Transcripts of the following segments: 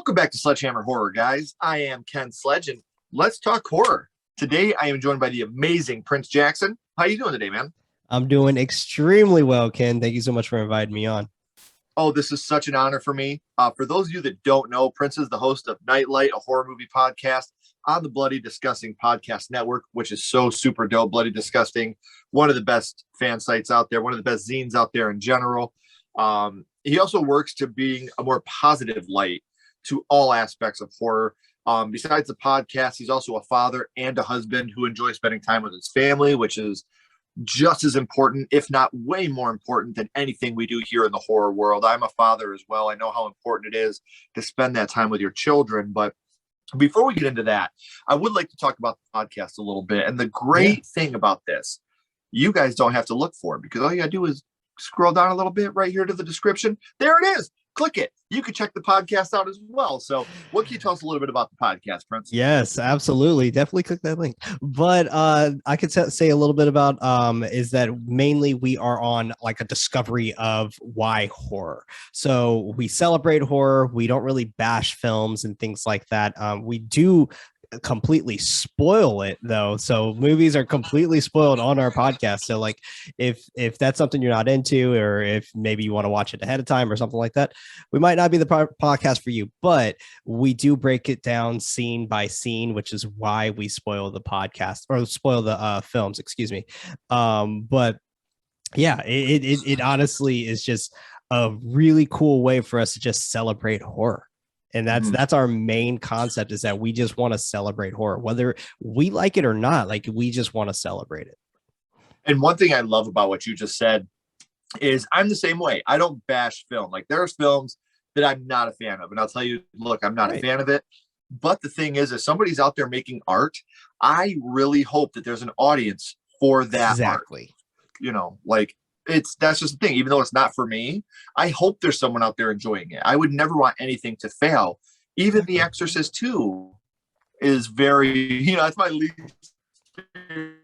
Welcome back to Sledgehammer Horror, guys. I am Ken Sledge, and let's talk horror. Today, I am joined by the amazing Prince Jackson. How you doing today, man? I'm doing extremely well, Ken. Thank you so much for inviting me on. Oh, this is such an honor for me. For those of you that don't know, Prince is the host of KnightLight, a horror movie podcast on the Bloody Disgusting Podcast Network, which is so super dope. Bloody Disgusting, one of the best fan sites out there, one of the best zines out there in general. He also works to being a more positive light to all aspects of horror. Besides the podcast, he's also a father and a husband who enjoys spending time with his family, which is just as important, if not way more important than anything we do here in the horror world. I'm a father as well. I know how important it is to spend that time with your children. But before we get into that, I would like to talk about the podcast a little bit. And the great thing about this, you guys don't have to look for it because all you gotta do is scroll down a little bit right here to the description. There it is. Click it. You can check the podcast out as well. So what can you tell us a little bit about the podcast, Prince? Yes, absolutely. Definitely click that link. But I could say a little bit about is that mainly we are on like a discovery of why horror. So we celebrate horror. We don't really bash films and things like that. We do completely spoil it though, so movies are completely spoiled on our podcast. So like if that's something you're not into, or if maybe you want to watch it ahead of time or something like that, we might not be the podcast for you. But we do break it down scene by scene, which is why we spoil the podcast or spoil the films, excuse me. But yeah, it honestly is just a really cool way for us to just celebrate horror. And that's our main concept, is that we just want to celebrate horror, whether we like it or not. Like, we just want to celebrate it. And one thing I love about what you just said is I'm the same way. I don't bash film. Like, there's films that I'm not a fan of. And I'll tell you, look, I'm not a fan of it. But the thing is, if somebody's out there making art, I really hope that there's an audience for that art. You know, like, that's just the thing. Even though it's not for me, I hope there's someone out there enjoying it. I would never want anything to fail. Even The Exorcist 2 is very, it's my least favorite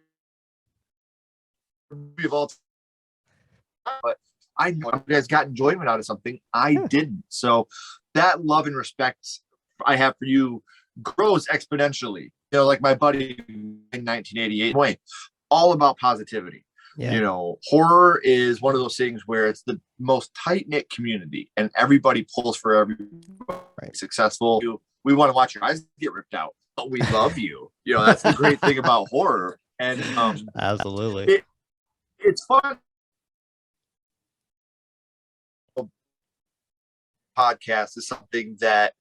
movie of all time. But I know you guys got enjoyment out of something. I didn't. So that love and respect I have for you grows exponentially. Like my buddy in 1988, way, all about positivity. Horror is one of those things where it's the most tight-knit community and everybody pulls for everybody. Successful. We want to watch your eyes get ripped out, but we love you. That's the great thing about horror. And absolutely, it's fun. Podcast is something that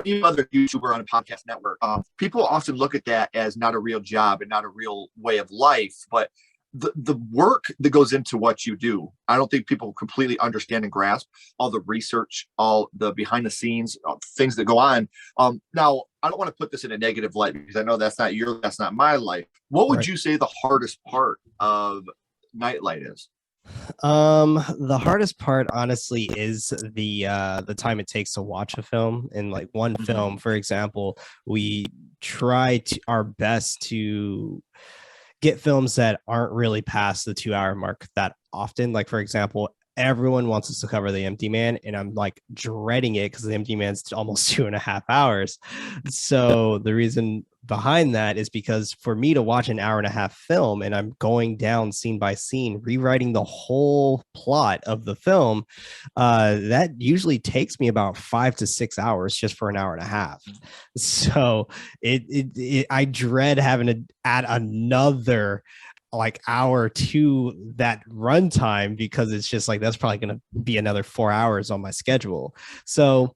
even other YouTuber on a podcast network, people often look at that as not a real job and not a real way of life, but the work that goes into what you do, I don't think people completely understand and grasp all the research, all the behind the scenes things that go on. Now, I don't want to put this in a negative light because I know that's not my life. What would you say the hardest part of KnightLight is? The hardest part, honestly, is the time it takes to watch a film. And like one film, for example, we try our best to get films that aren't really past the 2-hour mark that often. Like, for example, everyone wants us to cover The Empty Man, and I'm like dreading it because The Empty Man's almost 2.5 hours. So the reason behind that is because for me to watch an 1.5-hour film, and I'm going down scene by scene, rewriting the whole plot of the film, that usually takes me about 5 to 6 hours just for an 1.5 hours. So I dread having to add another like hour to that runtime, because it's just like that's probably going to be another 4 hours on my schedule. So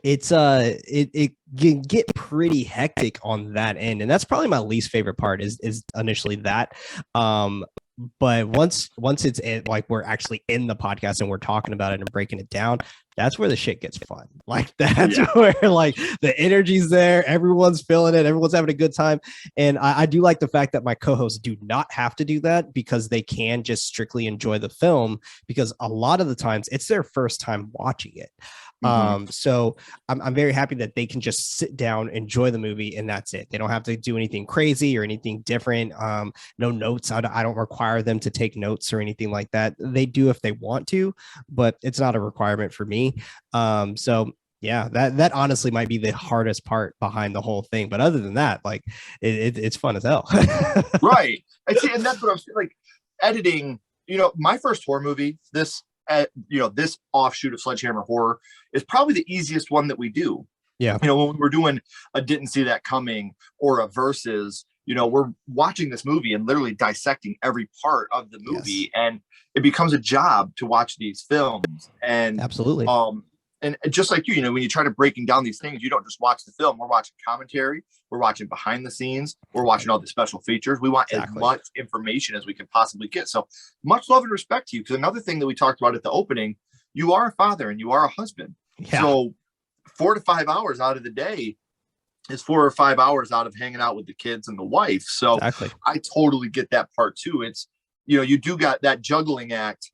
it's it can get pretty hectic on that end, and that's probably my least favorite part is initially that. But once it's in, like we're actually in the podcast and we're talking about it and breaking it down, that's where the shit gets fun. Like that's where like the energy's there, everyone's feeling it, everyone's having a good time. And I do like the fact that my co-hosts do not have to do that, because they can just strictly enjoy the film, because a lot of the times it's their first time watching it. So I'm very happy that they can just sit down, enjoy the movie, and that's it. They don't have to do anything crazy or anything different. No notes. I don't require them to take notes or anything like that. They do if they want to, but it's not a requirement for me. So Yeah, that honestly might be the hardest part behind the whole thing. But other than that, like it's fun as hell. Right. And see, and that's what I'm saying. Like editing, my first horror movie, this this offshoot of Sledgehammer Horror is probably the easiest one that we do. Yeah. When we're doing a Didn't See That Coming or a Versus, we're watching this movie and literally dissecting every part of the movie. Yes. And it becomes a job to watch these films. And absolutely. And just like when you try to breaking down these things, you don't just watch the film. We're watching commentary. We're watching behind the scenes. We're watching all the special features. We want as much information as we can possibly get. So much love and respect to you. Because another thing that we talked about at the opening, you are a father and you are a husband. Yeah. So 4 to 5 hours out of the day is 4 or 5 hours out of hanging out with the kids and the wife. So I totally get that part too. It's, you do got that juggling act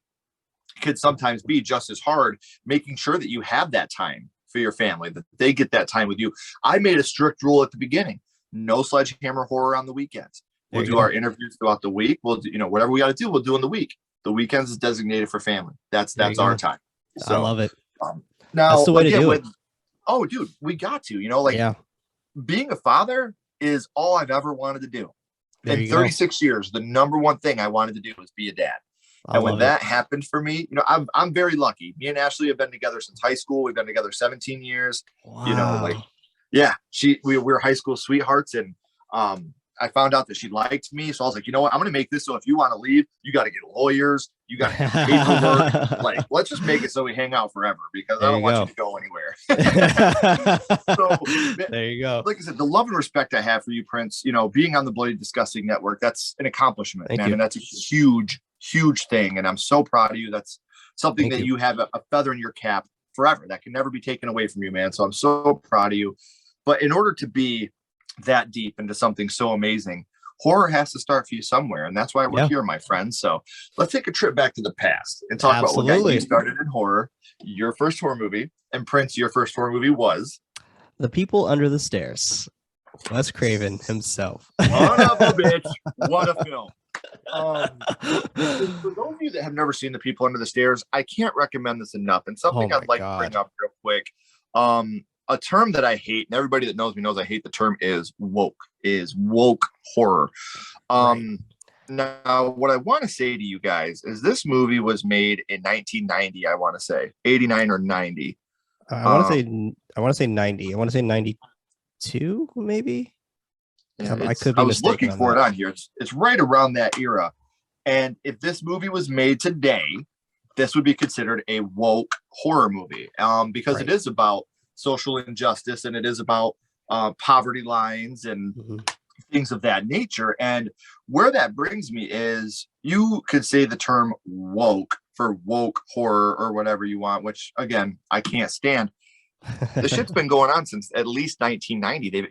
could sometimes be just as hard, making sure that you have that time for your family, that they get that time with you. I made a strict rule at the beginning: no Sledgehammer Horror on the weekends. We'll do our interviews throughout the week. We'll do, whatever we got to do, we'll do in the week. The weekends is designated for family. That's our time. So, I love it. Now, that's the way to do it. Oh, dude, we got to, being a father is all I've ever wanted to do. In 36 years, the number one thing I wanted to do was be a dad. And when that happened for me, I'm very lucky. Me and Ashley have been together since high school. We've been together 17 years. Wow. We were high school sweethearts, and I found out that she liked me. So I was like, you know what? I'm going to make this so if you want to leave, you got to get lawyers. You got to get paperwork. Like, let's just make it so we hang out forever, because I don't want you to go anywhere. So there you go. Like I said, the love and respect I have for you, Prince, being on the Bloody Disgusting Network, that's an accomplishment, man. And that's a huge thing. And I'm so proud of you. That's something that you have a feather in your cap forever. That can never be taken away from you, man. So I'm so proud of you. But in order to be that deep into something so amazing, horror has to start for you somewhere. And that's why we're here, my friends. So let's take a trip back to the past and talk about what got you started in horror, your first horror movie. And Prince, your first horror movie was? The People Under the Stairs. Wes Craven himself. Son of a bitch. What a film. For those of you that have never seen The People Under the Stairs, I can't recommend this enough. And something I'd like to bring up real quick. A term that I hate, and everybody that knows me knows I hate the term, is woke horror. Now, what I want to say to you guys is this movie was made in 1990. I want to say 89 or 90. I want to say 90. I want to say 92, maybe. Yeah, I was looking for it on here. It's right around that era. And if this movie was made today, this would be considered a woke horror movie, because it is about social injustice, and it is about poverty lines and things of that nature. And where that brings me is, you could say the term woke for woke horror or whatever you want, which again, I can't stand. The shit's been going on since at least 1990.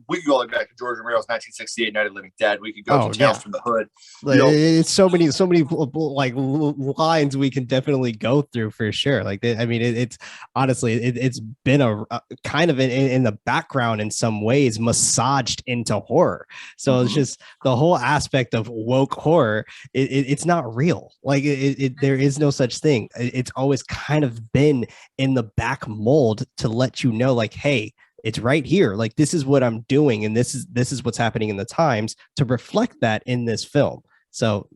We could go back to George Romero's 1968 Night of the Living Dead. We could go to Tales from the Hood. It's so many like lines we can definitely go through for sure. Like, it's honestly, it's been a kind of in the background in some ways, massaged into horror. So it's just the whole aspect of woke horror. It's not real. Like there is no such thing. It's always kind of been in the back mold to let you know, like, hey, it's right here. Like, this is what I'm doing, and this is what's happening in the times, to reflect that in this film. So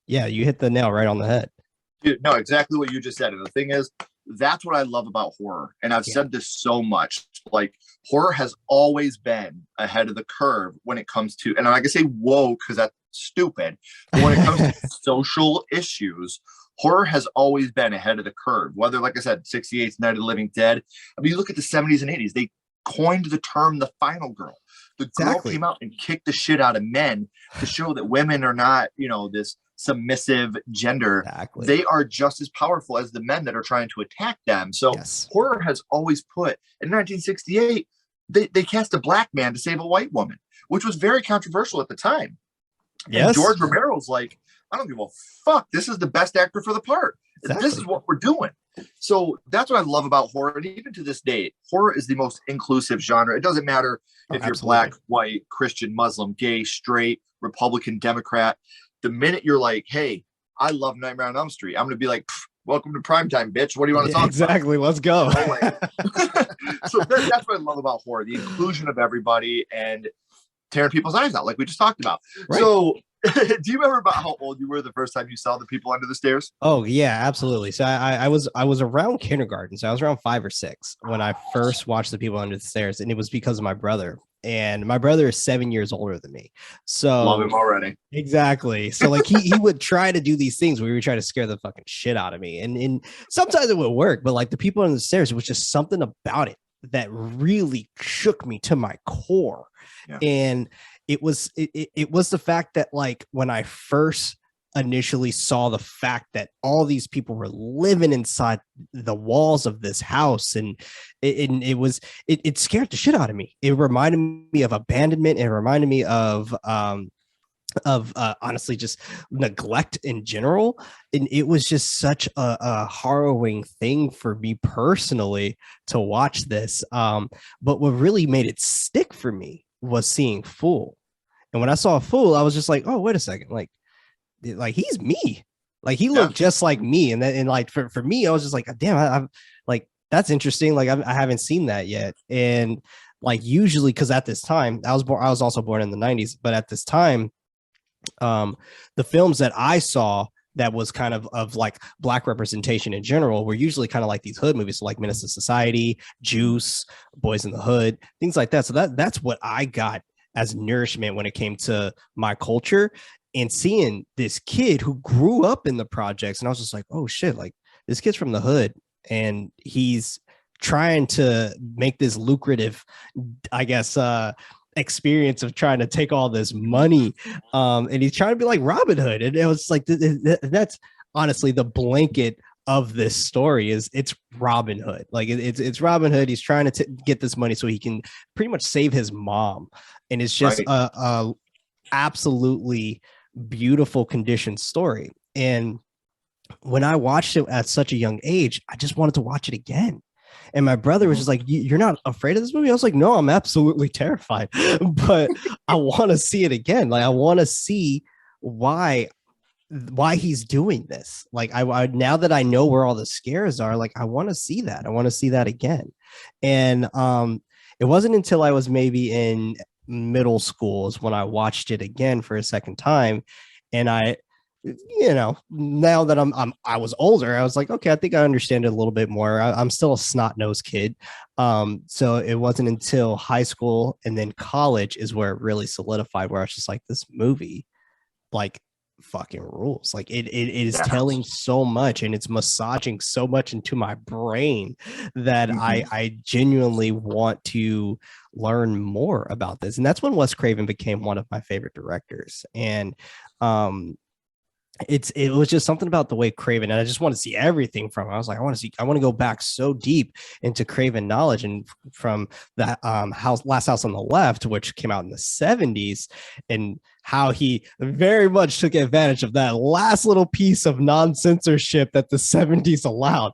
yeah, you hit the nail right on the head. Dude, no, exactly what you just said. And the thing is, that's what I love about horror. And I've said this so much. Like, horror has always been ahead of the curve when it comes to, and I can say woke because that's stupid, but when it comes to social issues, horror has always been ahead of the curve. Whether, like I said, 68's Night of the Living Dead. I mean, you look at the 70s and 80s, they coined the term the final girl. The girl came out and kicked the shit out of men to show that women are not, this submissive gender. They are just as powerful as the men that are trying to attack them. So horror has always put, in 1968, they cast a black man to save a white woman, which was very controversial at the time. And George Romero's like, I don't give a fuck. This is the best actor for the part. This is what we're doing. So that's what I love about horror. And even to this day, horror is the most inclusive genre. It doesn't matter if you're black, white, Christian, Muslim, gay, straight, Republican, Democrat. The minute you're like, hey, I love Nightmare on Elm Street, I'm going to be like, welcome to primetime, bitch. What do you want to talk exactly. Let's go. So that's what I love about horror, the inclusion of everybody and tearing people's eyes out, like we just talked about. Right. So do you remember about how old you were the first time you saw the people under the stairs? Oh yeah, absolutely. So I was around kindergarten, so I was around 5 or 6 when I first watched the people under the stairs, and it was because of my brother. And my brother is 7 years older than me, so love him already. Exactly. So like he would try to do these things where he would try to scare the fucking shit out of me, and sometimes it would work, but like the people under the stairs, it was just something about it that really shook me to my core. Yeah. And it was the fact that like when I first initially saw the fact that all these people were living inside the walls of this house, and it scared the shit out of me. It reminded me of abandonment. It reminded me of honestly just neglect in general, and it was just such a harrowing thing for me personally to watch this. But what really made it stick for me was seeing Fool. And when I saw Fool, I was just like, oh, wait a second, like he's me, like he looked just like me. And like for me, I was just like, damn, I'm like, that's interesting, like I haven't seen that yet. And like usually, because at this time I was also born in the 90s, but at this time the films that I saw that was kind of like Black representation in general were usually kind of like these hood movies, so like Menace to Society, Juice, Boys in the Hood, things like that. So that's what I got as nourishment when it came to my culture. And seeing this kid who grew up in the projects, and I was just like, oh shit, like this kid's from the hood and he's trying to make this lucrative, I guess, experience of trying to take all this money, and he's trying to be like Robin Hood. And it was like that's honestly the blanket of this story is it's Robin Hood. Like it's Robin Hood. He's trying to get this money so he can pretty much save his mom, and it's just a absolutely beautiful conditioned story. And when I watched it at such a young age, I just wanted to watch it again. And my brother was just like, you're not afraid of this movie? I was like, no, I'm absolutely terrified, but I want to see it again. Like, I want to see why he's doing this. Like, I now that I know where all the scares are, like, I want to see that. I want to see that again. And it wasn't until I was maybe in middle school is when I watched it again for a second time. And I, you know, now that I was older, I was like, okay, I think I understand it a little bit more. I'm still a snot-nosed kid. So it wasn't until high school and then college is where it really solidified, where I was just like, this movie, like, fucking rules. Like it is telling so much, and it's massaging so much into my brain that I genuinely want to learn more about this. And that's when Wes Craven became one of my favorite directors. And it was just something about the way Craven, and I just want to see everything from it. I was like, I want to go back so deep into Craven knowledge, and from the Last House on the Left, which came out in the 70s, and how he very much took advantage of that last little piece of non-censorship that the 70s allowed.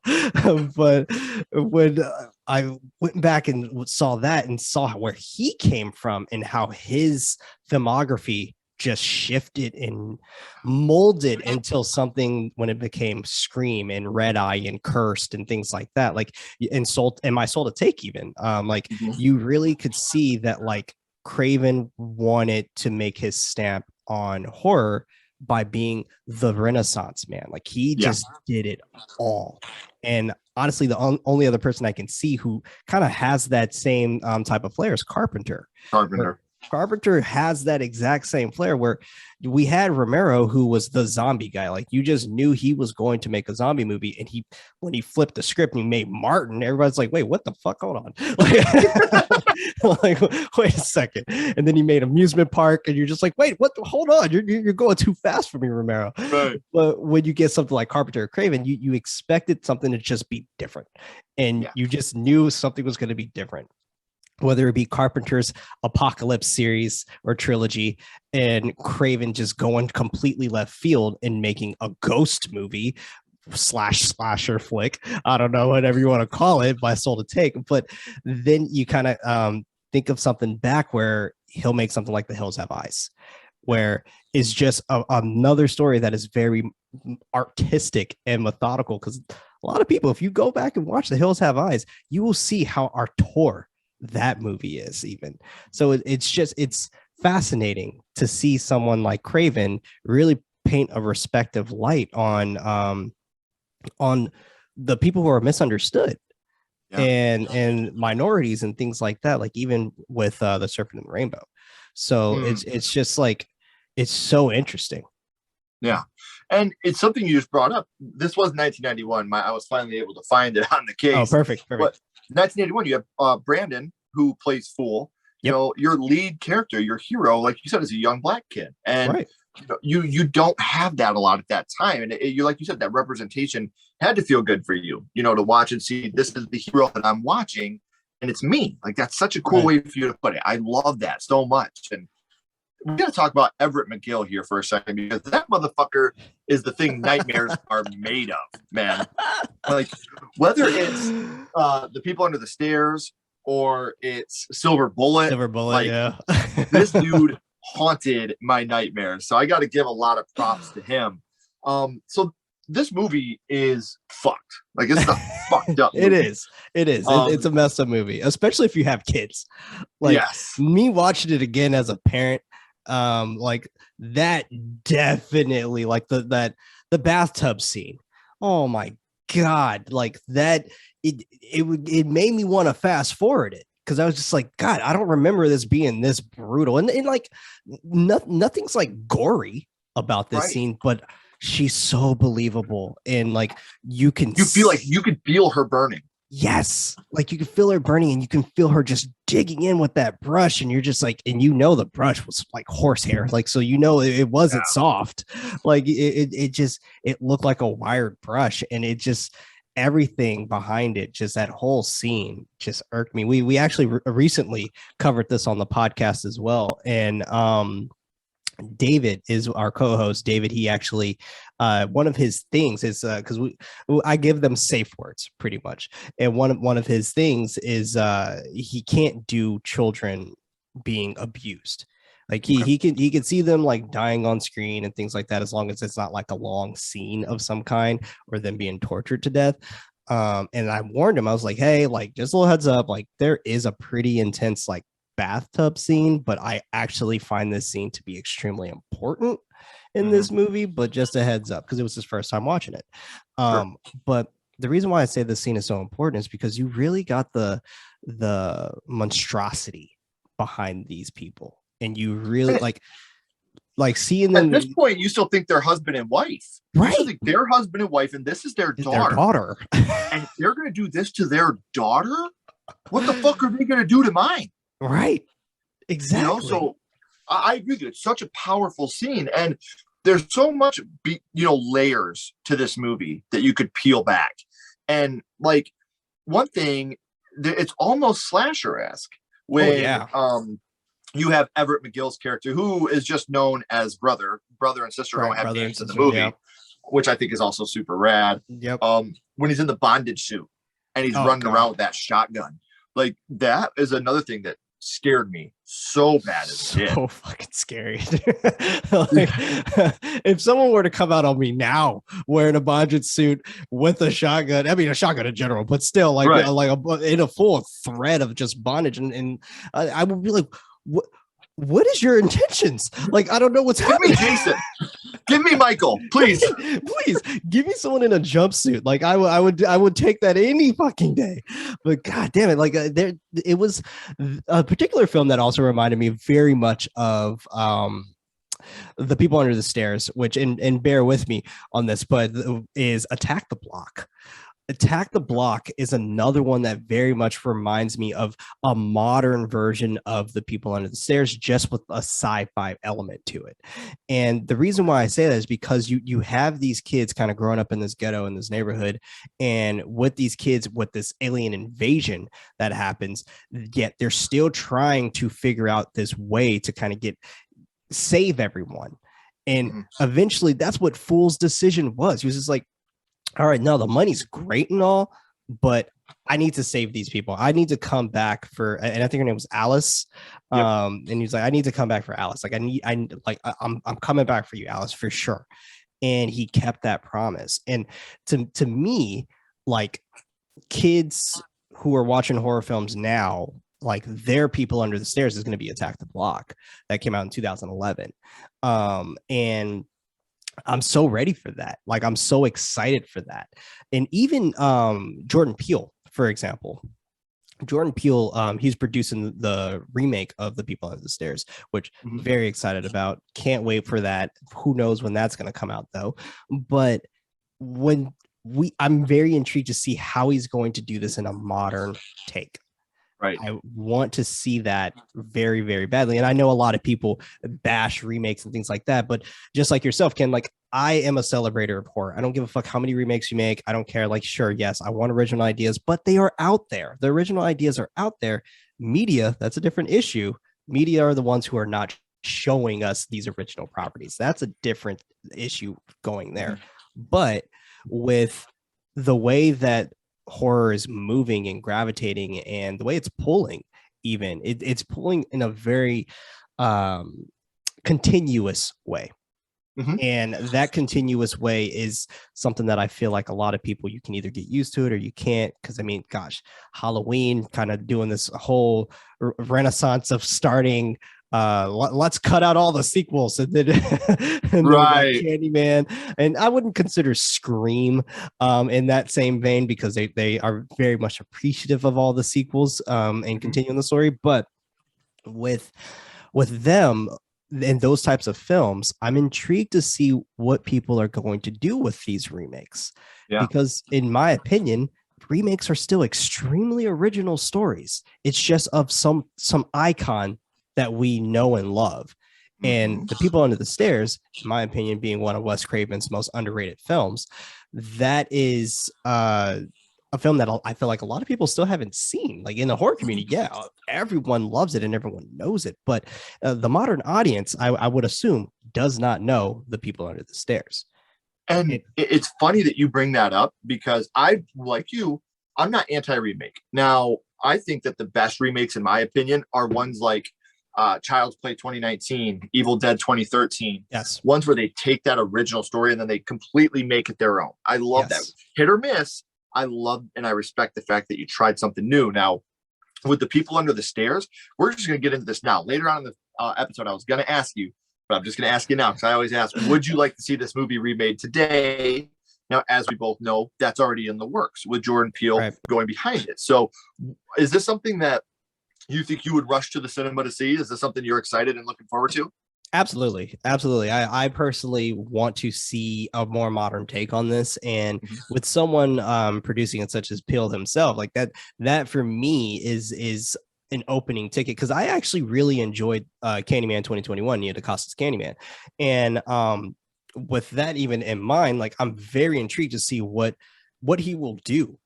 But when I went back and saw that and saw where he came from and how his filmography just shifted and molded until something when it became Scream and Red Eye and Cursed and things like that, like and My Soul to Take, even you really could see that like Craven wanted to make his stamp on horror by being the Renaissance man. Like he just did it all. And honestly, the only other person I can see who kind of has that same type of flair is Carpenter. Carpenter has that exact same flair, where we had Romero, who was the zombie guy. Like you just knew he was going to make a zombie movie. And when he flipped the script and he made Martin, everybody's like, wait, what the fuck? Hold on. Like, wait a second. And then he made Amusement Park, and you're just like, wait, what? Hold on. You're going too fast for me, Romero. Right. But when you get something like Carpenter or Craven, you expected something to just be different. And you just knew something was going to be different. Whether it be Carpenter's Apocalypse series or trilogy, and Craven just going completely left field and making a ghost movie / slasher flick, I don't know, whatever you want to call it, by Soul to Take. But then you kind of think of something back where he'll make something like The Hills Have Eyes, where it's just another story that is very artistic and methodical. Because a lot of people, if you go back and watch The Hills Have Eyes, you will see how auteur that movie is even. So it's fascinating to see someone like Craven really paint a respective light on the people who are misunderstood. Yeah. And minorities and things like that, like even with The Serpent and the Rainbow. So it's just like, it's so interesting. Yeah. And it's something you just brought up. This was 1991. I was finally able to find it on the case. Oh, perfect. But 1981, you have Brandon, who plays Fool. You know, your lead character, your hero, like you said, is a young black kid. And you don't have that a lot at that time. And you, like you said, that representation had to feel good for you, to watch and see this is the hero that I'm watching. And it's me. Like, that's such a cool way for you to put it. I love that so much. And we got to talk about Everett McGill here for a second, because that motherfucker is the thing nightmares are made of, man. Like, whether it's The People Under the Stairs or it's Silver Bullet, yeah. This dude haunted my nightmares. So I got to give a lot of props to him. So this movie is fucked. Like, it's a fucked up movie. It is. It's a messed up movie, especially if you have kids. Like, me watching it again as a parent, like, that definitely, like, the bathtub scene. Oh my God. Like, that it made me want to fast forward it, because I was just like, God, I don't remember this being this brutal. And like, nothing's like gory about this scene, but she's so believable. And like, you feel like you could feel her burning. Yes. Like, you can feel her burning, and you can feel her just digging in with that brush. And you're just like, and the brush was like horsehair. Like, so, it wasn't soft. Like, it looked like a wired brush. And it just, everything behind it, just that whole scene just irked me. We actually recently covered this on the podcast as well. And David is our co-host. David, he actually one of his things is because I give them safe words pretty much, and one of his things is he can't do children being abused. Like, he can see them like dying on screen and things like that, as long as it's not like a long scene of some kind or them being tortured to death. And I warned him. I was like, hey, like, just a little heads up, like, there is a pretty intense like bathtub scene, but I actually find this scene to be extremely important in this movie. But just a heads up, because it was his first time watching it. But the reason why I say this scene is so important is because you really got the monstrosity behind these people. And you really like seeing them. At this point, you still think they're husband and wife. Right. You still think they're husband and wife, and this is their daughter. And they're going to do this to their daughter? What the fuck are they going to do to mine? Right. Exactly. So I agree with you. It's such a powerful scene. And there's so much, layers to this movie that you could peel back. And like, one thing, it's almost slasher-esque when you have Everett McGill's character, who is just known as brother and sister, don't have names in the movie, which I think is also super rad. Yep. When he's in the bondage suit and he's running around with that shotgun, like, that is another thing that scared me so bad as a kid. So fucking scary. Like, if someone were to come out on me now wearing a bondage suit with a shotgun, I mean, a shotgun in general, but still, like, in a full thread of just bondage, and I would be like, what is your intentions? Like, I don't know what's happening. Give me Jason. Give me Michael, please. Please give me someone in a jumpsuit. Like, I would take that any fucking day. But God damn it, like, it was a particular film that also reminded me very much of The People Under the Stairs, which, and bear with me on this, but is Attack the Block. Attack the Block is another one that very much reminds me of a modern version of The People Under the Stairs, just with a sci-fi element to it. And the reason why I say that is because you have these kids kind of growing up in this ghetto, in this neighborhood, and with these kids, with this alien invasion that happens, yet they're still trying to figure out this way to kind of save everyone. And eventually that's what Fool's decision was. He was just like, all right, no, the money's great and all, but I need to save these people. I need to come back for, and I think her name was Alice. Yep. And he's like, I need to come back for Alice. Like I'm coming back for you, Alice, for sure. And he kept that promise. And to me, like, kids who are watching horror films now, like, their People Under the Stairs is going to be Attack the Block, that came out in 2011. And I'm so ready for that. Like, I'm so excited for that. And even Jordan Peele, for example, he's producing the remake of The People Under the Stairs, which very excited about. Can't wait for that. Who knows when that's going to come out, though. But I'm very intrigued to see how he's going to do this in a modern take. Right. I want to see that very, very badly. And I know a lot of people bash remakes and things like that, but just like yourself, Ken, like, I am a celebrator of horror. I don't give a fuck how many remakes you make. I don't care. Like, sure, yes, I want original ideas, but they are out there. The original ideas are out there. Media, that's a different issue. Media are the ones who are not showing us these original properties. That's a different issue going there. But with the way that horror is moving and gravitating, and the way it's pulling, even it's pulling in a very continuous way. And that continuous way is something that I feel like a lot of people, you can either get used to it or you can't. Because I mean, gosh, Halloween kind of doing this whole renaissance of starting, let's cut out all the sequels, and then Right. Candyman, and I wouldn't consider Scream in that same vein, because they are very much appreciative of all the sequels and continuing the story. But with them and those types of films, I'm intrigued to see what people are going to do with these remakes. Because in my opinion, remakes are still extremely original stories. It's just of some icon that we know and love. And The People Under the Stairs, in my opinion, being one of Wes Craven's most underrated films, that is a film that I feel like a lot of people still haven't seen. Like, in the horror community, yeah, everyone loves it and everyone knows it, but the modern audience, I would assume, does not know The People Under the Stairs. And it's funny that you bring that up, because I, like you, I'm not anti-remake. Now, I think that the best remakes, in my opinion, are ones like Child's Play 2019, Evil Dead 2013. Yes. Ones where they take that original story and then they completely make it their own. I love that. Hit or miss. I love and I respect the fact that you tried something new. Now, with The People Under the Stairs, we're just going to get into this now. Later on in the episode, I was going to ask you, but I'm just going to ask you now, because I always ask, would you like to see this movie remade today? Now, as we both know, that's already in the works with Jordan Peele going behind it. So is this something that you think you would rush to the cinema to see? Is this something you're excited and looking forward to? Absolutely. I personally want to see a more modern take on this, and with someone producing it such as Peele himself, like that for me is an opening ticket, because I actually really enjoyed Candyman 2021, Nia DaCosta's Candyman, and with that even in mind, like, I'm very intrigued to see what he will do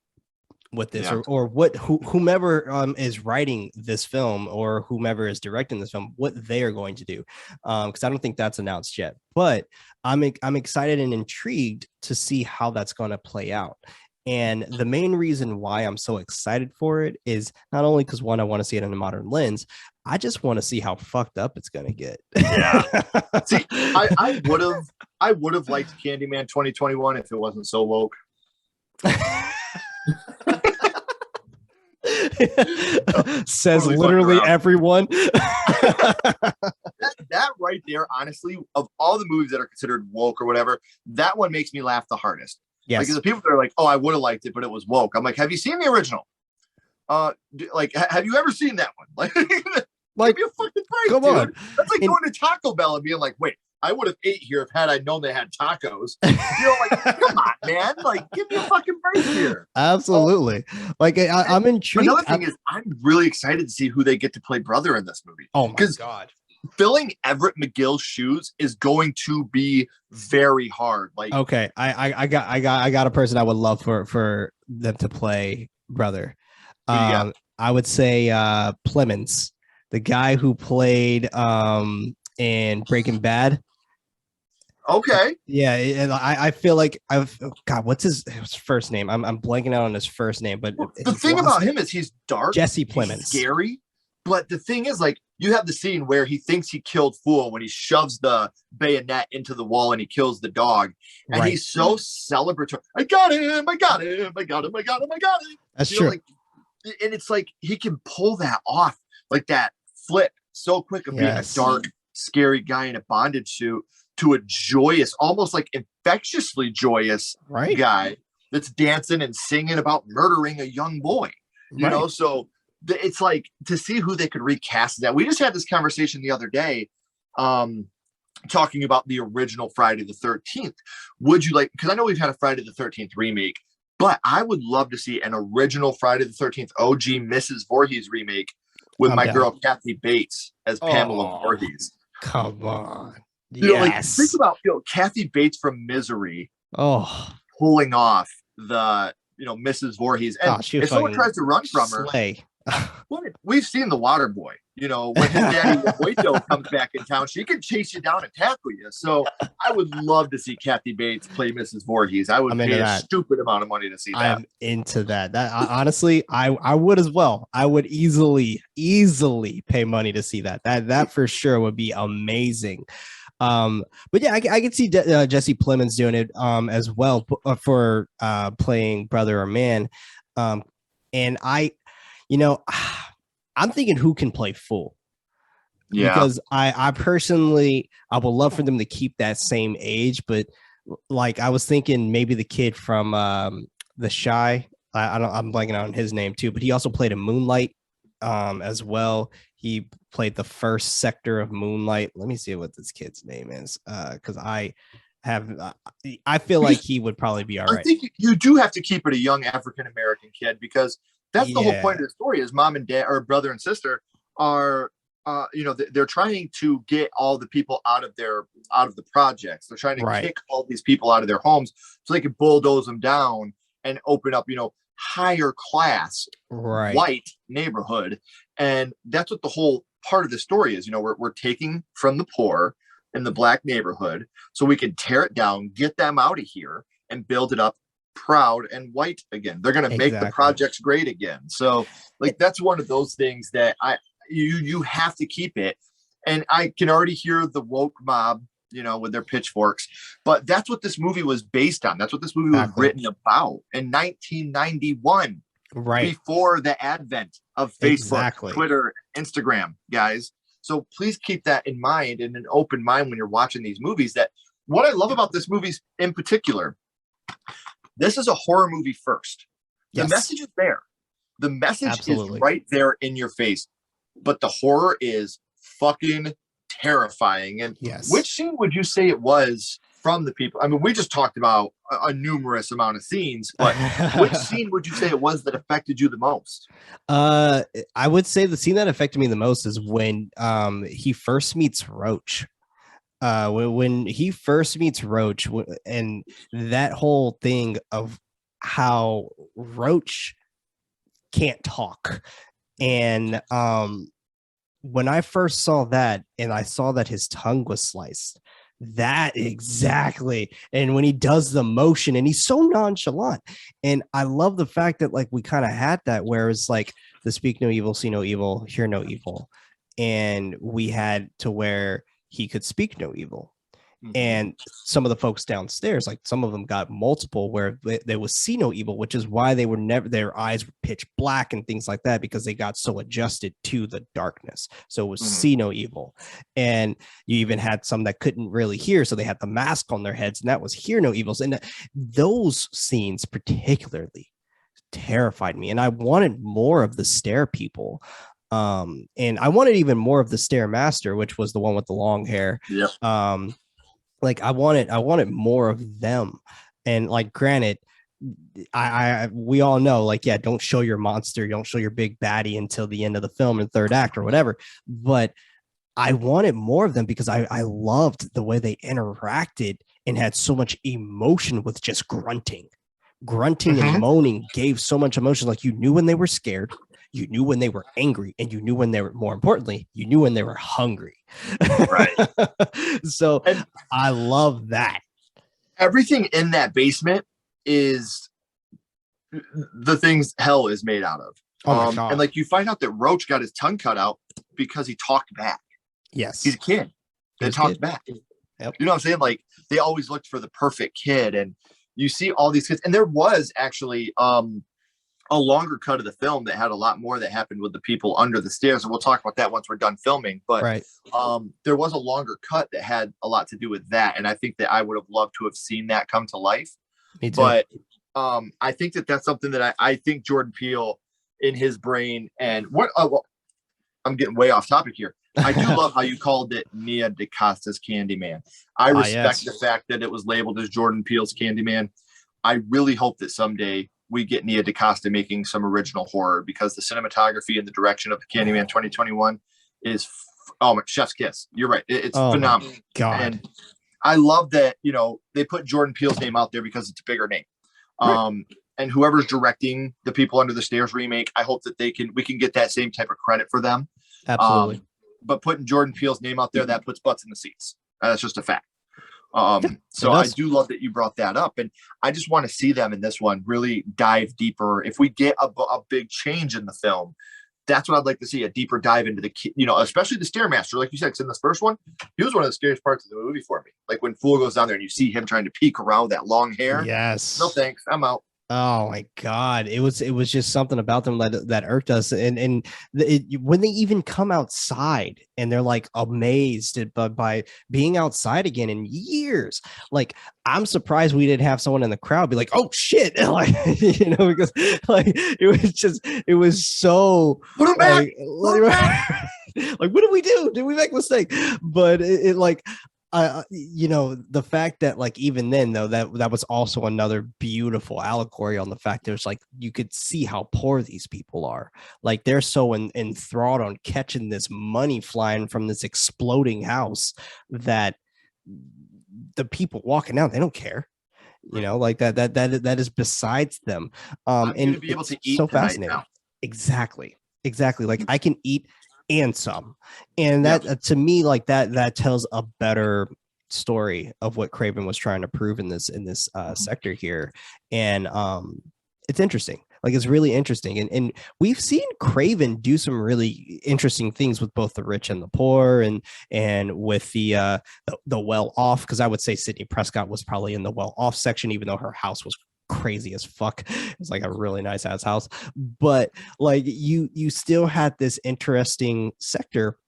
with this, or what whomever is writing this film, or whomever is directing this film, what they are going to do, because I don't think that's announced yet. But I'm excited and intrigued to see how that's going to play out. And the main reason why I'm so excited for it is not only because, one, I want to see it in a modern lens, I just want to see how fucked up it's going to get. See, I would have liked Candyman 2021 if it wasn't so woke. Says totally literally everyone. that right there, honestly, of all the movies that are considered woke or whatever, that one makes me laugh the hardest. Like, the people that are like, oh, I would have liked it, but it was woke. I'm like, have you seen the original? Like, have you ever seen that one? Like, give me a fucking break, come dude. on. That's like going to Taco Bell and being like, wait, I would have ate here if had I known they had tacos. You know, like, come on, man. Like, give me a fucking break here. Absolutely. Like, I'm intrigued. Another thing is, I'm really excited to see who they get to play brother in this movie. Oh my God. Filling Everett Mcgill's shoes is going to be very hard. Like, okay, I got a person I would love for them to play brother. I would say Plemons, the guy who played in Breaking Bad. Okay. Yeah, and I feel like God, what's his first name? I'm blanking out on his first name, but Well, the his thing last about him is he's dark, Jesse he's Plemons. scary, but the thing is, like, you have the scene where he thinks he killed Fool when he shoves the bayonet into the wall and he kills the dog, and Right. he's so celebratory. I got him! I got him! I got him! I got him! I got him! That's You know, true. like, and it's like he can pull that off, like that flip so quick of being a dark, scary guy in a bondage suit to a joyous, almost like infectiously joyous guy that's dancing and singing about murdering a young boy. You know, so it's like to see who they could recast that. We just had this conversation the other day, talking about the original Friday the 13th. Would you like, because I know we've had a Friday the 13th remake, but I would love to see an original Friday the 13th OG Mrs. Voorhees remake with my girl Kathy Bates as Pamela Voorhees. Come on. You know, like, think about, Kathy Bates from Misery pulling off the, Mrs. Voorhees. And if someone tries to run from her, we've seen The Water Boy. When his daddy Huito comes back in town, she can chase you down and tackle you. So I would love to see Kathy Bates play Mrs. Voorhees. I would pay a stupid amount of money to see that. I'm into that. Honestly, I would as well. I would easily pay money to see that. That for sure would be amazing. But yeah, I can see Jesse Plemons doing it as well for playing brother or man. And I'm thinking who can play Fool. Yeah. Because I personally, I would love for them to keep that same age, but like I was thinking maybe the kid from The Shy. I'm blanking on his name too, but he also played in Moonlight as well. He played the first sector of Moonlight. Let me see what this kid's name is, because I feel like he would probably be all right. I think you do have to keep it a young African American kid, because that's the whole point of the story. Is mom and dad, or brother and sister, are they're trying to get all the people out of the projects. They're trying to kick all these people out of their homes so they can bulldoze them down and open up higher class white neighborhood. And that's what the whole part of the story is. We're taking from the poor in the black neighborhood so we can tear it down, get them out of here, and build it up proud and white again. They're going to make the projects great again. So like, that's one of those things that you have to keep it. And I can already hear the woke mob, with their pitchforks, but that's what this movie was based on. That's what this movie was written about in 1991, before the advent of Facebook, Twitter, Instagram, guys. So please keep that in mind, and an open mind when you're watching these movies. That what I love about this movie in particular, this is a horror movie first. The message is there. The message is right there in your face, but the horror is fucking terrifying. And which scene would you say it was from the people? I mean, we just talked about a numerous amount of scenes, but which scene would you say it was that affected you the most? I would say the scene that affected me the most is when he first meets Roach. When he first meets Roach, and that whole thing of how Roach can't talk. And when I first saw that, and I saw that his tongue was sliced, that exactly. And when he does the motion, and he's so nonchalant, and I love the fact that like we kind of had that where it's like the speak no evil, see no evil, hear no evil, and we had to where he could speak no evil. And some of the folks downstairs, like some of them got multiple where they was see no evil, which is why they were never, their eyes were pitch black and things like that, because they got so adjusted to the darkness. So it was see no evil. And you even had some that couldn't really hear, so they had the mask on their heads, and that was hear no evils. And those scenes particularly terrified me, and I wanted more of the stare people. And I wanted even more of the Stairmaster, which was the one with the long hair. Like I wanted more of them. And like, granted, we all know, like, yeah, don't show your monster, don't show your big baddie until the end of the film and third act or whatever. But I wanted more of them because I loved the way they interacted and had so much emotion with just grunting and moaning. Gave so much emotion. Like, you knew when they were scared, you knew when they were angry, and you knew when they were, more importantly, you knew when they were hungry. Right. So And I love that. everything in that basement is the things hell is made out of. Oh my God. And like you find out that Roach got his tongue cut out because he talked back. Yes. He's a kid that talked back. Yep. You know what I'm saying? Like they always looked for the perfect kid, and you see all these kids. And there was actually a longer cut of the film that had a lot more that happened with the people under the stairs, and we'll talk about that once we're done filming. But right. There was a longer cut that had a lot to do with that, and I think that I would have loved to have seen that come to life. Me too. But I think that that's something that I think Jordan Peele in his brain, and what well, I'm getting way off topic here. I do love how you called it Nia DaCosta's Candyman. I respect the fact that it was labeled as Jordan Peele's Candyman. I really hope that someday we get Nia DaCosta making some original horror, because the cinematography and the direction of the Candyman 2021 is chef's kiss. You're right. It's phenomenal. God. And I love that, you know, they put Jordan Peele's name out there because it's a bigger name. Right. And whoever's directing the People Under the Stairs remake, I hope that we can get that same type of credit for them. Absolutely. But putting Jordan Peele's name out there, that puts butts in the seats. That's just a fact. So I do love that you brought that up, and I just want to see them in this one really dive deeper. If we get a big change in the film, that's what I'd like to see, a deeper dive into the, you know, especially the Stairmaster. Like you said, because in this first one, he was one of the scariest parts of the movie for me. Like when Fool goes down there and you see him trying to peek around that long hair. Yes. No thanks, I'm out. Oh my God. It was just something about them that irked us. And when they even come outside and they're like amazed by being outside again in years, like I'm surprised we didn't have someone in the crowd be like, oh shit. Like, you know, because like, it was so Put him back. Like, what did we do? Did we make a mistake? But it like, you know, the fact that like even then though that was also another beautiful allegory on the fact there's like you could see how poor these people are. Like they're so enthralled on catching this money flying from this exploding house that the people walking out, they don't care. You know, like that is besides them. And to be able to eat so fascinating. Now. Exactly. Like I can eat and some, and that to me, like that tells a better story of what Craven was trying to prove in this sector here. And it's interesting. Like it's really interesting, and we've seen Craven do some really interesting things with both the rich and the poor, and with the well off, because I would say Sidney Prescott was probably in the well off section, even though her house was crazy as fuck. It's like a really nice ass house, but like you still had this interesting sector,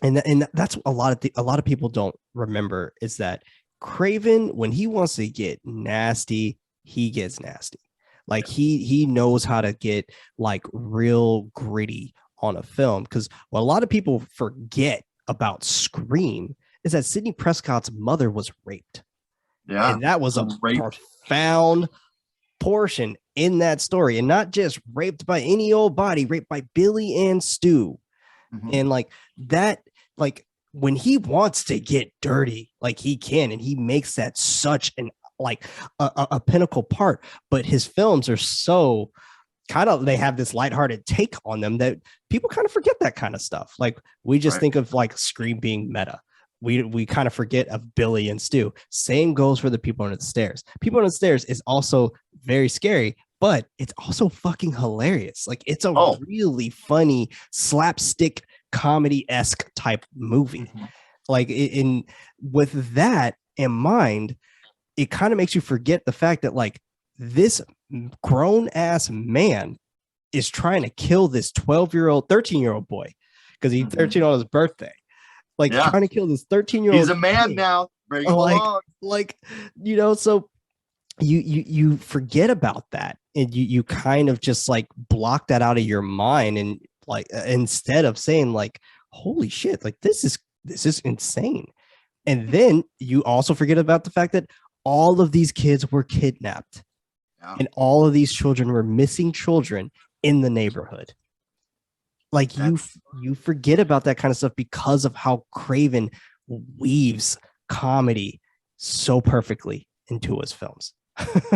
and that's a lot of people don't remember, is that Craven, when he wants to get nasty, he gets nasty. Like he knows how to get like real gritty on a film, because what a lot of people forget about Scream is that Sidney Prescott's mother was raped. Yeah, and that was a profound portion in that story, and not just raped by any old body, raped by Billy and Stu. And like that, like when he wants to get dirty, like he can, and he makes that such an like a pinnacle part. But his films are so kind of, they have this lighthearted take on them that people kind of forget that kind of stuff. Like we just think of like Scream being meta. We kind of forget of Billy and Stu. Same goes for the People Under the Stairs. People Under the Stairs is also very scary, but it's also fucking hilarious. Like it's a really funny slapstick comedy-esque type movie. Like with that in mind, it kind of makes you forget the fact that like this grown ass man is trying to kill this 13-year-old boy, because he's 13 on his birthday. Like trying to kill this 13-year-old. He's a man now. Bring him along. Like, you know, so you forget about that, and you kind of just like block that out of your mind, and like instead of saying like, holy shit, like this is insane. And then you also forget about the fact that all of these kids were kidnapped, and all of these children were missing children in the neighborhood. Like you forget about that kind of stuff because of how Craven weaves comedy so perfectly into his films.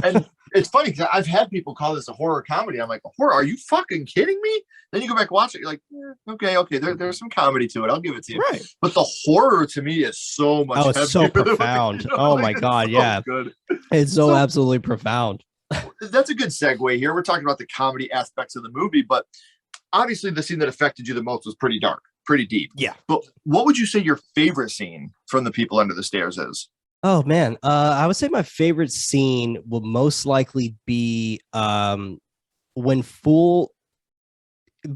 And it's funny because I've had people call this a horror comedy. I'm like, horror? Are you fucking kidding me? Then you go back and watch it. You're like, okay. There's some comedy to it. I'll give it to you. Right. But the horror to me is so much Oh, it's so heavier than what profound. Oh my God. so Yeah. good. It's so absolutely profound. That's a good segue here. We're talking about the comedy aspects of the movie, but obviously the scene that affected you the most was pretty dark, pretty deep. Yeah. But what would you say your favorite scene from The People Under the Stairs is? Oh man, I would say my favorite scene will most likely be when Fool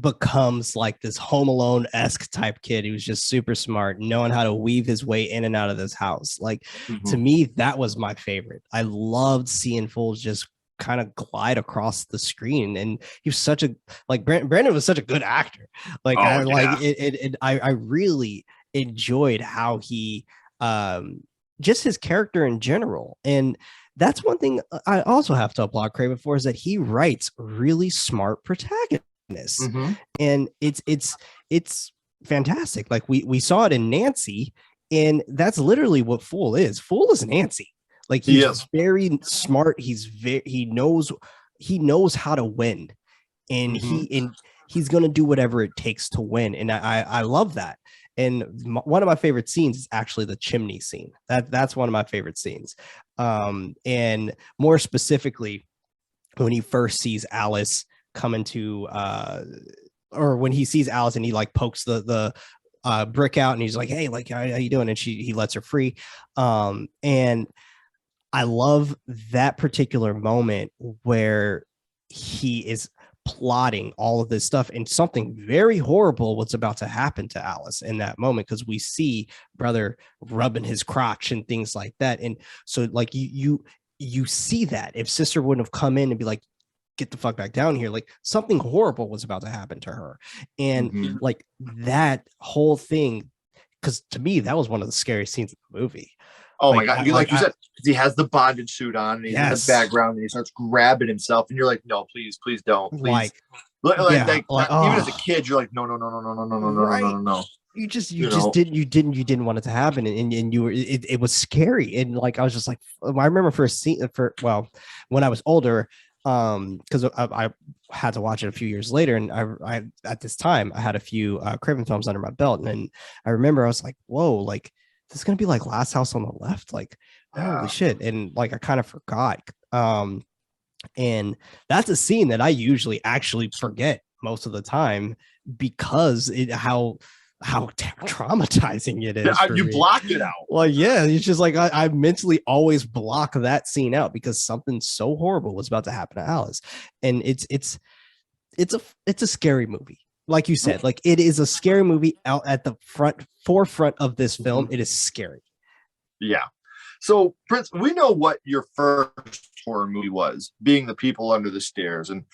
becomes like this Home Alone-esque type kid who's just super smart, knowing how to weave his way in and out of this house. Like to me, that was my favorite. I loved seeing Fool just kind of glide across the screen, and he was such a like Brandon was such a good actor. Like I really enjoyed how he just his character in general. And that's one thing I also have to applaud Craven for, is that he writes really smart protagonists. And it's fantastic. Like we saw it in Nancy, and that's literally what Fool is. Fool is Nancy. Like he's very smart. He knows how to win, and he's gonna do whatever it takes to win. And I love that. And one of my favorite scenes is actually the chimney scene. That's one of my favorite scenes. And more specifically, when he first sees Alice come into, or when he sees Alice and he like pokes the brick out, and he's like, "Hey, like how you doing?" And he lets her free. And I love that particular moment where he is plotting all of this stuff, and something very horrible was about to happen to Alice in that moment, because we see brother rubbing his crotch and things like that. And so like you see that if sister wouldn't have come in and be like, get the fuck back down here, like something horrible was about to happen to her. And like that whole thing, because to me that was one of the scariest scenes of the movie. Oh my God. You said, he has the bondage suit on, and he's in the background, and he starts grabbing himself, and you're like, no, please don't. Please. Even as a kid, you're like, no. You didn't want it to happen. And you were, it was scary. And like, I was just like, I remember when I was older, because I had to watch it a few years later, and I at this time I had a few Craven films under my belt, and then I remember I was like, whoa, like this is gonna be like Last House on the Left, like holy shit. And like I kind of forgot. And that's a scene that I usually actually forget most of the time, because how traumatizing it is. You blocked it out. Well, yeah, it's just like I mentally always block that scene out, because something so horrible was about to happen to Alice. And it's a scary movie. Like you said, like it is a scary movie out at the forefront of this film. It is scary. Yeah. So Prince, we know what your first horror movie was, being The People Under the Stairs. And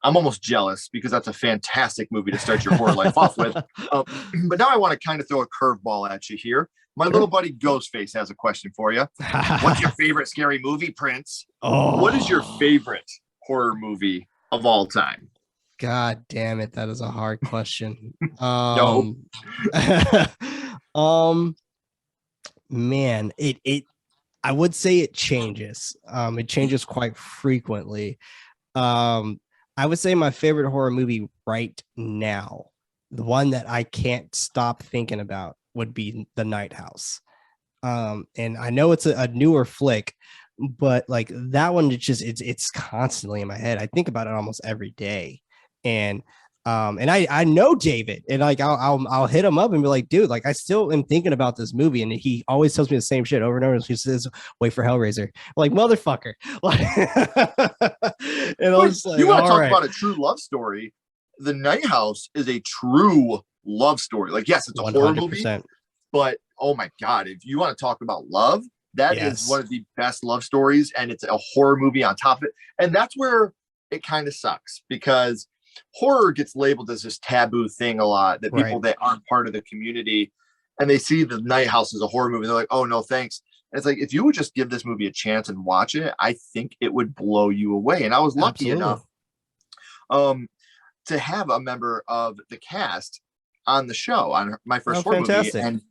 I'm almost jealous, because that's a fantastic movie to start your horror life off with. But now I want to kind of throw a curveball at you here. My little buddy Ghostface has a question for you. What's your favorite scary movie, Prince? What is your favorite horror movie of all time? God damn it, that is a hard question. Man, it I would say it changes. It changes quite frequently. I would say my favorite horror movie right now, the one that I can't stop thinking about, would be The Night House. And I know it's a newer flick, but like that one, it's constantly in my head. I think about it almost every day. And I know David, and like I'll hit him up and be like, dude, like I still am thinking about this movie, and he always tells me the same shit over and over. He says, "Wait for Hellraiser." I'm like, motherfucker. Like, and I was like, you want to talk about a true love story? The Night House is a true love story. Like, yes, it's a 100%. Horror movie, but oh my God, if you want to talk about love, that is one of the best love stories, and it's a horror movie on top of it. And that's where it kind of sucks, because horror gets labeled as this taboo thing a lot, that people that aren't part of the community, and they see The Night House as a horror movie, they're like, oh no thanks. And it's like, if you would just give this movie a chance and watch it, I think it would blow you away. And I was lucky enough to have a member of the cast on the show on my first horror movie, and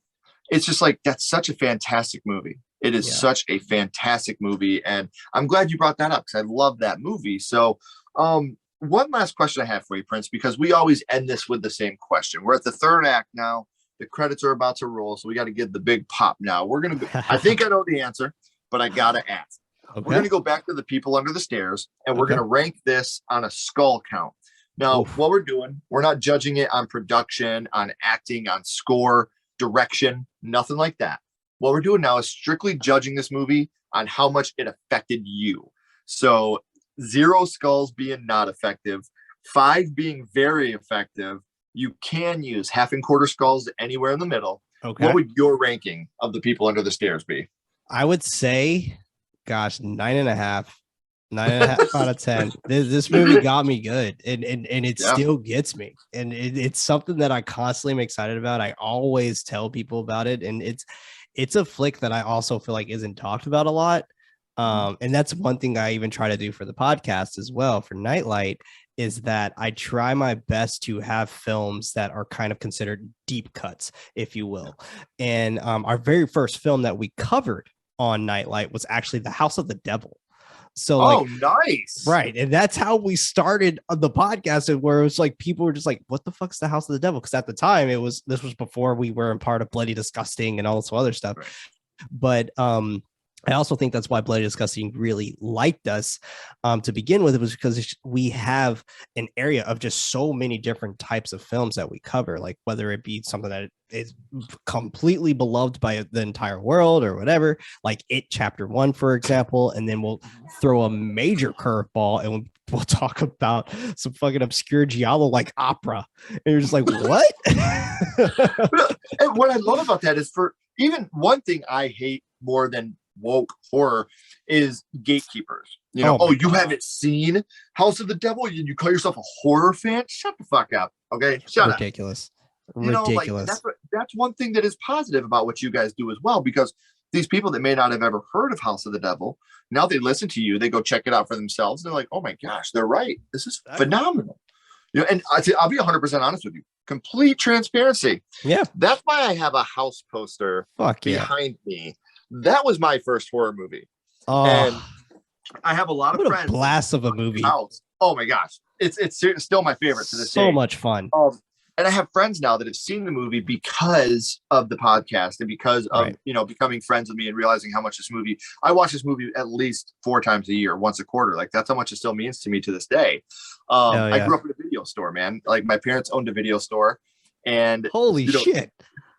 it's just like, that's such a fantastic movie. It is such a fantastic movie, and I'm glad you brought that up because I love that movie. So, one last question I have for you, Prince, because we always end this with the same question. We're at the third act now. The credits are about to roll, so we got to give the big pop now. I think I know the answer, but I got to ask. Okay. We're going to go back to The People Under the Stairs, and we're going to rank this on a skull count. Now, what we're doing, we're not judging it on production, on acting, on score, direction, nothing like that. What we're doing now is strictly judging this movie on how much it affected you. So 0 skulls being not effective, 5 being very effective. You can use half and quarter skulls anywhere in the middle. Okay. What would your ranking of The People Under the Stairs be? I would say, gosh, 9.5. 9.5 out of 10. This movie got me good, and it still gets me, and it's something that I constantly am excited about. I always tell people about it, and it's a flick that I also feel like isn't talked about a lot. And that's one thing I even try to do for the podcast as well for KnightLight, is that I try my best to have films that are kind of considered deep cuts, if you will. And our very first film that we covered on KnightLight was actually The House of the Devil. So nice. Right. And that's how we started the podcast, where it was like people were just like, what the fuck's The House of the Devil? Because at the time this was before we were in part of Bloody Disgusting and all this other stuff. Right. But I also think that's why Bloody Disgusting really liked us to begin with. It was because we have an area of just so many different types of films that we cover, like whether it be something that is completely beloved by the entire world or whatever, like It Chapter 1, for example. And then we'll throw a major curveball and we'll talk about some fucking obscure giallo like opera. And you're just like, what? And what I love about that is, for even one thing I hate more than woke horror is gatekeepers. You know, you haven't seen House of the Devil and you call yourself a horror fan? Shut the fuck up. Okay. Ridiculous. Up. Ridiculous. Like, that's one thing that is positive about what you guys do as well, because these people that may not have ever heard of House of the Devil, now they listen to you, they go check it out for themselves. They're like, oh my gosh, they're right. This is phenomenal. You know, and I'll be 100% honest with you. Complete transparency. Yeah. That's why I have a house poster behind me. That was my first horror movie. And I have a lot of friends. A blast of a movie. House. Oh my gosh. It's still my favorite to this day. So much fun. And I have friends now that have seen the movie because of the podcast and because of, becoming friends with me and realizing how much I watch this movie at least 4 times a year, once a quarter. Like, that's how much it still means to me to this day. I grew up in a video store, man. Like, my parents owned a video store, and holy shit.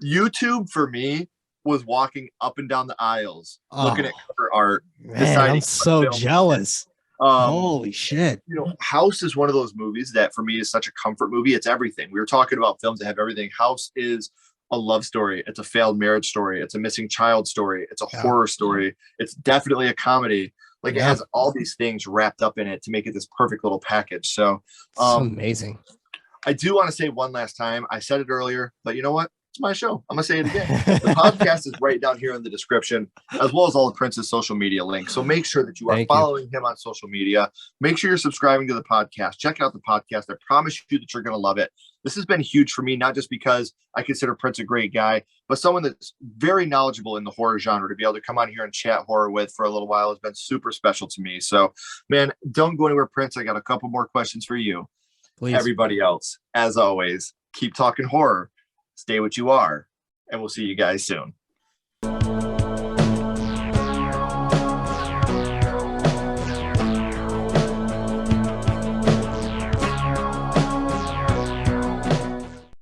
YouTube for me was walking up and down the aisles, looking at cover art. Man, I'm so jealous. Holy shit. House is one of those movies that for me is such a comfort movie. It's everything. We were talking about films that have everything. House is a love story. It's a failed marriage story. It's a missing child story. It's a horror story. It's definitely a comedy. Like, it has all these things wrapped up in it to make it this perfect little package. So it's amazing. I do want to say one last time, I said it earlier, but you know what? It's my show. I'm going to say it again. The podcast is right down here in the description, as well as all the Prince's social media links. So make sure that you are following him on social media. Make sure you're subscribing to the podcast. Check out the podcast. I promise you that you're going to love it. This has been huge for me, not just because I consider Prince a great guy, but someone that's very knowledgeable in the horror genre. To be able to come on here and chat horror with for a little while has been super special to me. So, man, don't go anywhere, Prince. I got a couple more questions for you. Please. Everybody else, as always, keep talking horror. Stay what you are, and we'll see you guys soon.